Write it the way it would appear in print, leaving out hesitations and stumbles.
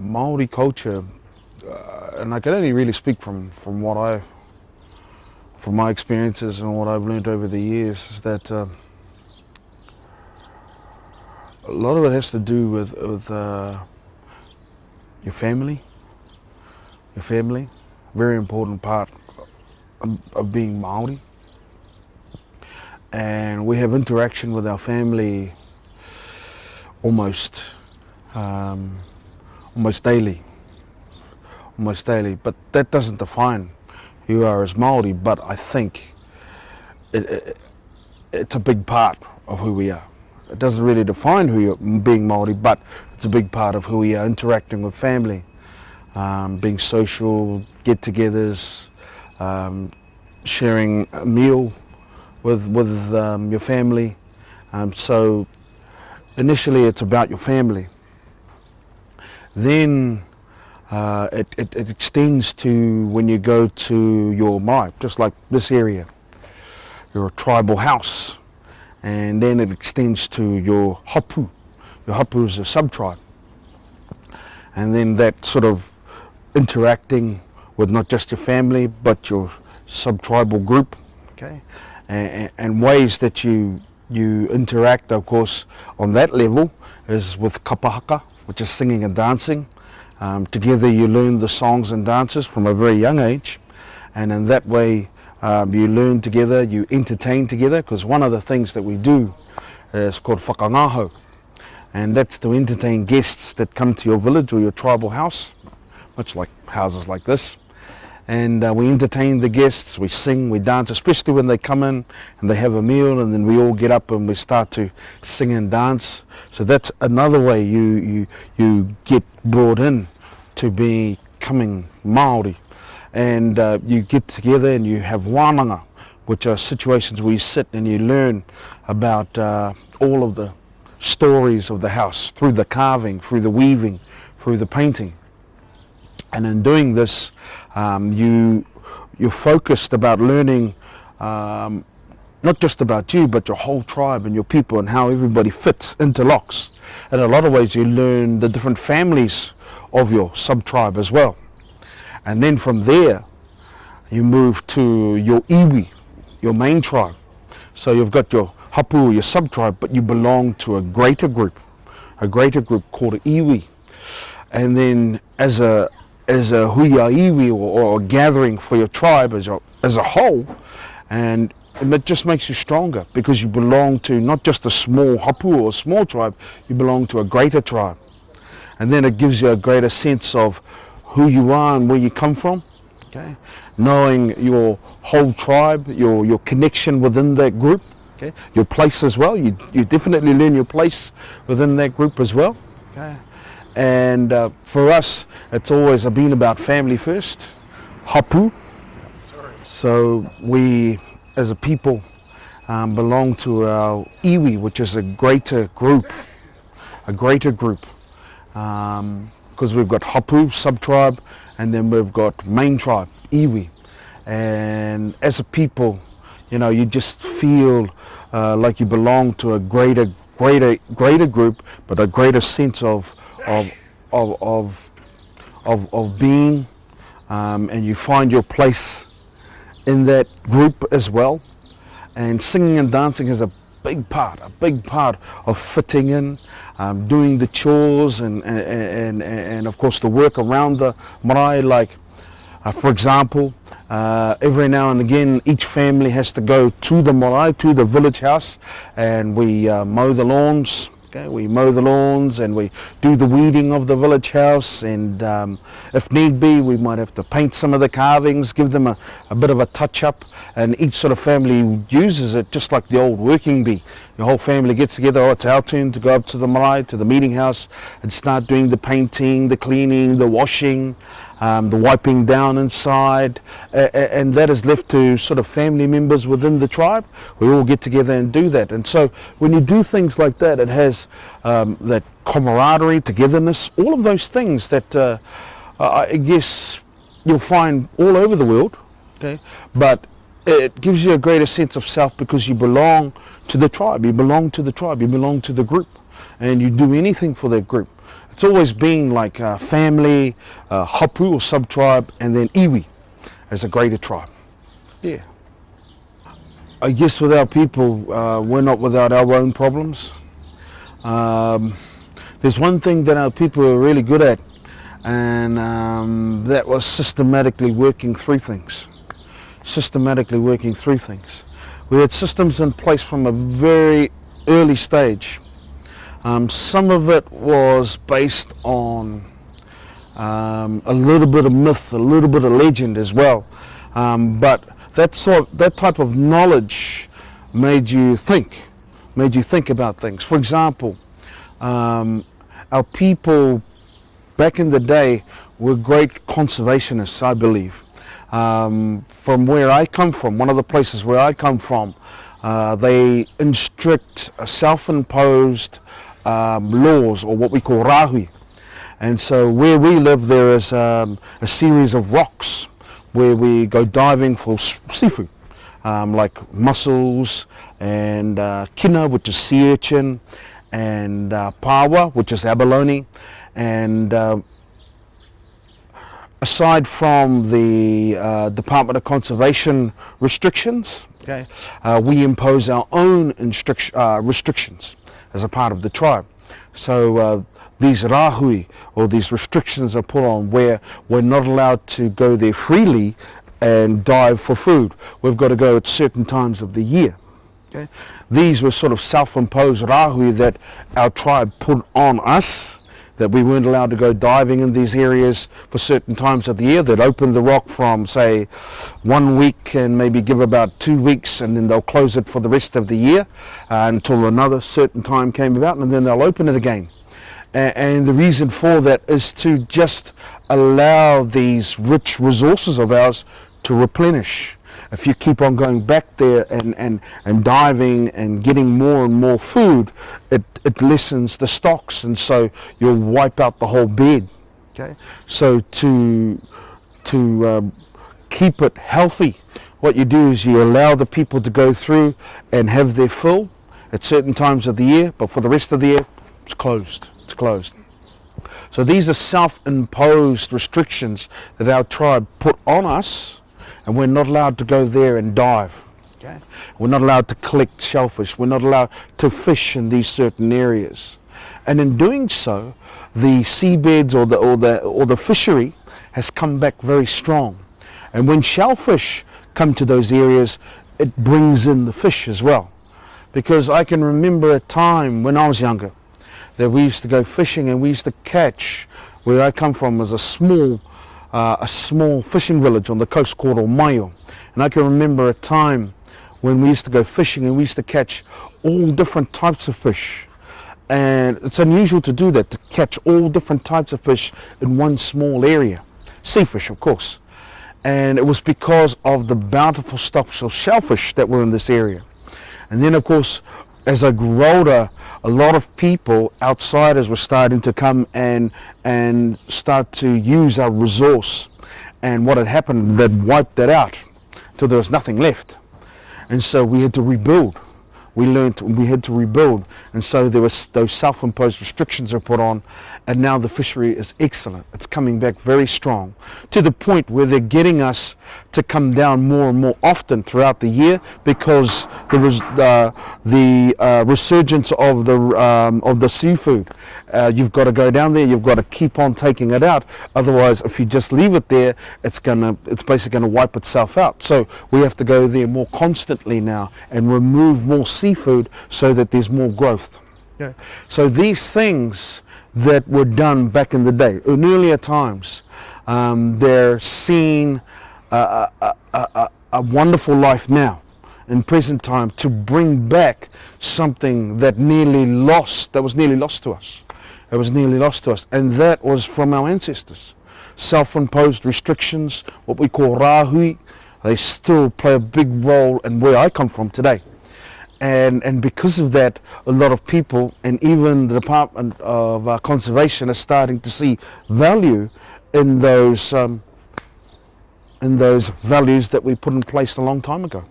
Maori culture, and I can only really speak from my experiences and what I've learned over the years, is that a lot of it has to do with your family. Your family, very important part of being Maori. And we have interaction with our family almost daily. But that doesn't define who you are as Maori, but I think it's a big part of who we are. It doesn't really define who you're being Maori, but it's a big part of who we are, interacting with family, being social, get-togethers, sharing a meal with your family. So initially it's about your family. Then it extends to when you go to your mai, just like this area, your tribal house. And then it extends to your hapu. Your hapu is a sub-tribe. And then that sort of interacting with not just your family, but your sub-tribal group, okay? And ways that you interact, of course, on that level is with haka, which is singing and dancing. Together you learn the songs and dances from a very young age, and in that way you learn together, you entertain together, because one of the things that we do is called whakangaho, and that's to entertain guests that come to your village or your tribal house, much like houses like this. And we entertain the guests, we sing, we dance, especially when they come in and they have a meal, and then we all get up and we start to sing and dance. So that's another way you get brought in to becoming Maori. And you get together and you have wānanga, which are situations where you sit and you learn about all of the stories of the house, through the carving, through the weaving, through the painting. And in doing this, you're focused about learning not just about you, but your whole tribe and your people and how everybody fits, interlocks. In a lot of ways you learn the different families of your sub-tribe as well. And then from there you move to your iwi, your main tribe. So you've got your hapu, your sub-tribe, but you belong to a greater group called a iwi. And then as a huia iwi, or a gathering for your tribe as a whole, and it just makes you stronger, because you belong to not just a small hapu or a small tribe, you belong to a greater tribe. And then it gives you a greater sense of who you are and where you come from, okay? Knowing your whole tribe, your connection within that group, okay? Your place as well, you definitely learn your place within that group as well, okay? And for us, it's always been about family first, hapu. So we, as a people, belong to our iwi, which is a greater group, because we've got hapu, sub-tribe, and then we've got main tribe, iwi. And as a people, you know, you just feel like you belong to a greater group, but a greater sense of being, and you find your place in that group as well. And singing and dancing is a big part of fitting in, doing the chores and of course the work around the marae. Like for example, every now and again each family has to go to the marae, to the village house, and we mow the lawns. Okay, we mow the lawns and we do the weeding of the village house, and if need be we might have to paint some of the carvings, give them a bit of a touch up, and each sort of family uses it just like the old working bee. Your whole family gets together, oh, it's our turn to go up to the marae, to the meeting house, and start doing the painting, the cleaning, the washing, the wiping down inside, and that is left to sort of family members within the tribe. We all get together and do that. And so when you do things like that, it has that camaraderie, togetherness, all of those things that I guess you'll find all over the world, okay? But it gives you a greater sense of self, because you belong to the tribe, you belong to the group, and you do anything for that group. It's always been like family, hapu or sub-tribe, and then iwi as a greater tribe. Yeah. I guess with our people, we're not without our own problems. There's one thing that our people are really good at, and that was systematically working through things. Systematically working through things. We had systems in place from a very early stage. Some of it was based on a little bit of myth, a little bit of legend as well. But that type of knowledge made you think about things. For example, our people back in the day were great conservationists, I believe. From where I come from, one of the places where I come from, they instruct self-imposed laws, or what we call rahui. And so where we live, there is a series of rocks where we go diving for seafood, like mussels and kina, which is sea urchin, and pawa, which is abalone. And aside from the Department of Conservation restrictions, okay, we impose our own restrictions as a part of the tribe. So these rahui, or these restrictions, are put on where we're not allowed to go there freely and dive for food. We've got to go at certain times of the year. Okay? These were sort of self-imposed rahui that our tribe put on us, that we weren't allowed to go diving in these areas for certain times of the year. They'd open the rock from, say, 1 week and maybe give about 2 weeks, and then they'll close it for the rest of the year until another certain time came about, and then they'll open it again. And the reason for that is to just allow these rich resources of ours to replenish. If you keep on going back there and diving and getting more and more food, it lessens the stocks, and so you'll wipe out the whole bed. Okay, so to keep it healthy, what you do is you allow the people to go through and have their fill at certain times of the year, but for the rest of the year, it's closed. It's closed. So these are self-imposed restrictions that our tribe put on us, and we're not allowed to go there and dive. Okay? We're not allowed to collect shellfish. We're not allowed to fish in these certain areas. And in doing so, the seabeds or the fishery has come back very strong. And when shellfish come to those areas, it brings in the fish as well. Because I can remember a time when I was younger that we used to go fishing, and we used to catch, where I come from was a small fishing village on the coast called Omaio. And I can remember a time when we used to go fishing and we used to catch all different types of fish. And it's unusual to do that, to catch all different types of fish in one small area. Seafish, of course. And it was because of the bountiful stocks of shellfish that were in this area. And then, of course, as I grew older, a lot of people, outsiders, were starting to come and start to use our resource. And what had happened, they'd wiped that out till there was nothing left. And so we had to rebuild. We learned we had to rebuild. And so there was those self-imposed restrictions are put on, and now the fishery is excellent. It's coming back very strong, to the point where they're getting us to come down more and more often throughout the year, because there was the resurgence of the seafood. You've got to go down there. You've got to keep on taking it out. Otherwise, if you just leave it there, it's basically going to wipe itself out. So we have to go there more constantly now and remove more seafood so that there's more growth. Yeah. So these things that were done back in the day, in earlier times, they're seeing a wonderful life now in present time, to bring back something that was nearly lost to us. It was nearly lost to us, and that was from our ancestors. Self-imposed restrictions, what we call rahui, they still play a big role in where I come from today. And because of that, a lot of people, and even the Department of Conservation, are starting to see value in those values that we put in place a long time ago.